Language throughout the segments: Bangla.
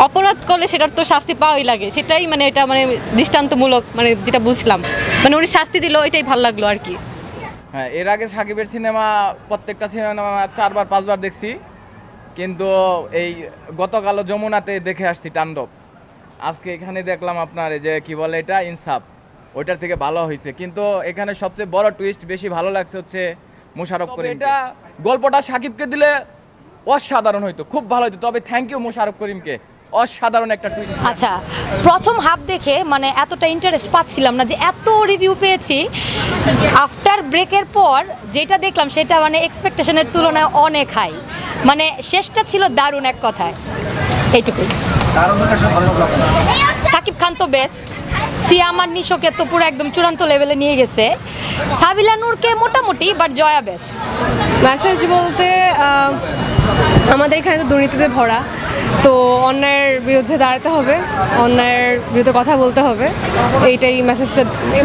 অপরাধ করলে সেটার তো শাস্তি পাওয়াই লাগে, সেটাই মানে এটা মানে দৃষ্টান্তমূলক, মানে যেটা বুঝলাম মানে উনি শাস্তি দিল, এটাই ভালো লাগলো আর কি। হ্যাঁ, এর আগে সাকিবের সিনেমা প্রত্যেকটা সিনেমা 4বার 5বার দেখছি, কিন্তু এই গতকাল যমুনাতে দেখে আসছি তাণ্ডব, আজকে এখানে দেখলাম আপনার এই যে কি বলে এটা ইনসাফ, ওইটার থেকে ভালো হয়েছে। কিন্তু এখানে সবচেয়ে বড় টুইস্ট বেশি ভালো লাগছে হচ্ছে মোশাররফ করিম। এটা গল্পটা সাকিবকে দিলে অসাধারণ হইতো, খুব ভালো হইতো। তবে থ্যাংক ইউ মোশাররফ করিমকে, অসাধারণ একটা টুইস্ট। আচ্ছা, প্রথম হাফ দেখে মানে এতটা ইন্টারেস্ট পাচ্ছিলাম না, যে এত রিভিউ পেয়েছি। আফটার ব্রেকের পর যেটা দেখলাম সেটা মানে এক্সপেকটেশনের তুলনায় অনেক হাই, মানে শেষটা ছিল দারুণ এক কথায়, এইটুকুই। সাকিব খান তো বেস্ট, সিয়াম আর নিশোকে তো পুরো একদম চূড়ান্ত লেভেলে নিয়ে গেছে। সাবিলা নূরকে মোটামুটি, বাট জয়া বেস্ট। মেসেজ বলতে আমাদের এখানে তো দুর্নীতিতে ভরা, তো অন্যায়ের বিরুদ্ধে দাঁড়াতে হবে, অন্যায়ের বিরুদ্ধে কথা বলতে হবে, এইটাই মেসেজটা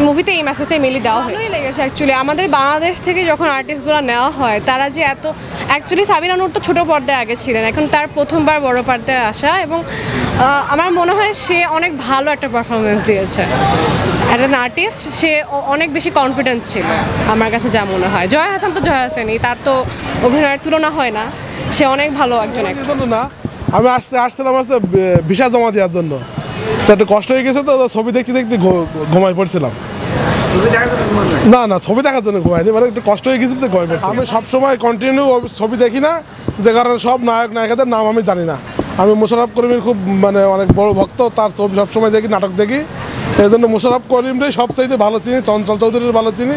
মুভিতে, এই মেসেজটাই মেনলি দেওয়া হয়। ভালোই লেগেছে অ্যাকচুয়ালি। আমাদের বাংলাদেশ থেকে যখন আর্টিস্টগুলো নেওয়া হয় তারা যে এত, অ্যাকচুয়ালি সাবিনা নূর তো ছোটো পর্দায় আগে ছিলেন, এখন তার প্রথমবার বড় পর্দায় আসা, এবং আমার মনে হয় সে অনেক ভালো একটা পারফরমেন্স দিয়েছে। একটা আর্টিস্ট, সে অনেক বেশি কনফিডেন্স ছিল আমার কাছে যা মনে হয়। জয়া হাসান তো জয়া হাসানই, তার তো অভিনয়ের তুলনা হয় না, সে অনেক ভালো একজন অ্যাক্টর। না, আমি আসছিলাম ভিসা জমা দেওয়ার জন্য, তো একটু কষ্ট হয়ে গেছে, তো ছবি দেখতে দেখতে ঘুমাই পড়ছিলাম। না না, ছবি দেখার জন্য ঘুমাইনি, মানে একটু কষ্ট হয়ে গেছে তো ঘুমাই পড়ছি। আমি সবসময় কন্টিনিউ ছবি দেখি না, যে কারণে সব নায়ক নায়িকাদের নাম আমি জানি না। আমি মোশাররফ করিমের খুব মানে অনেক বড় ভক্ত, তার ছবি সবসময় দেখি, নাটক দেখি, এই জন্য মোশাররফ করিমটাই সবচাইতে ভালো চিনি, চঞ্চল চৌধুরীর ভালো চিনি।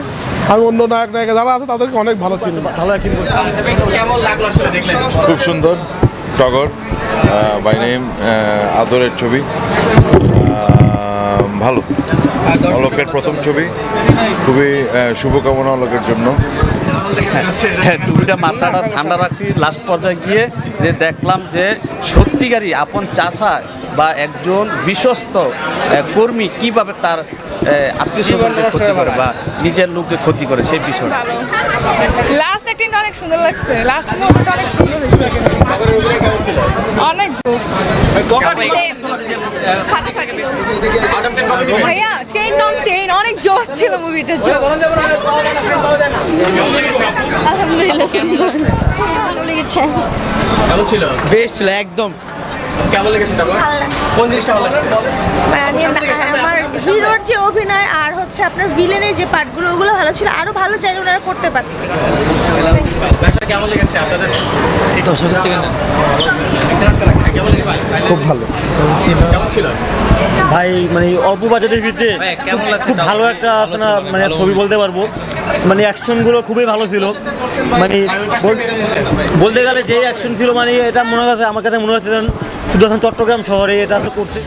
আমি অন্য নায়ক নায়িকা যারা আছে তাদেরকে অনেক ভালো চিনি, ভালো অ্যাক্টিং করছে। খুব সুন্দর, টগর বাই নেম, আদরের ছবি, ভালো। অলোকের প্রথম ছবি, খুবই শুভকামনা অলোকের জন্য। হ্যাঁ, টুপিটা মাথাটা ঠান্ডা রাখছি লাস্ট পর্যায়ে গিয়ে, যে দেখলাম যে সত্যিকারই আপন চাষা বা একজন বিশ্বস্ত কর্মী কিভাবে তার আত্মীয় স্বজনকে ক্ষতি করে বা নিজের লোককে ক্ষতি করে, সেই বিষয়টা। লাস্ট অ্যাক্টিংটা অনেক সুন্দর লাগছে, লাস্ট মুভমেন্টটা অনেক সুন্দর হয়েছে, অনেক জোস। ভাইয়া 10/10, অনেক জোস ছিল মুভিটা। আলহামদুলিল্লাহ, ভালো লেগেছে। কেমন ছিল? বেস্ট ছিল একদম। কেমন লেগেছে? কোন জিনিসটা ভালো লাগছে? আমার হিরোর যে অভিনয় আর হচ্ছে আপনার ভিলেনের যে পার্টগুলো, ওগুলো ভালো ছিল, আরো ভালো চাইলে ওনারা করতে পারতেন। কেমন লেগেছে আপনাদের? খুব ভালো কেমন ছিল ভাই? মানে অল্প বাজেটের ভিতরে খুব ভালো একটা মানে ছবি বলতে পারবো। মানে অ্যাকশনগুলো খুবই ভালো ছিল, মানে বলতে গেলে যে অ্যাকশন ছিল, মানে এটা মনে হচ্ছে, আমার কাছে মনে হচ্ছে সুদর্শন চট্টগ্রাম শহরে এটা করছে।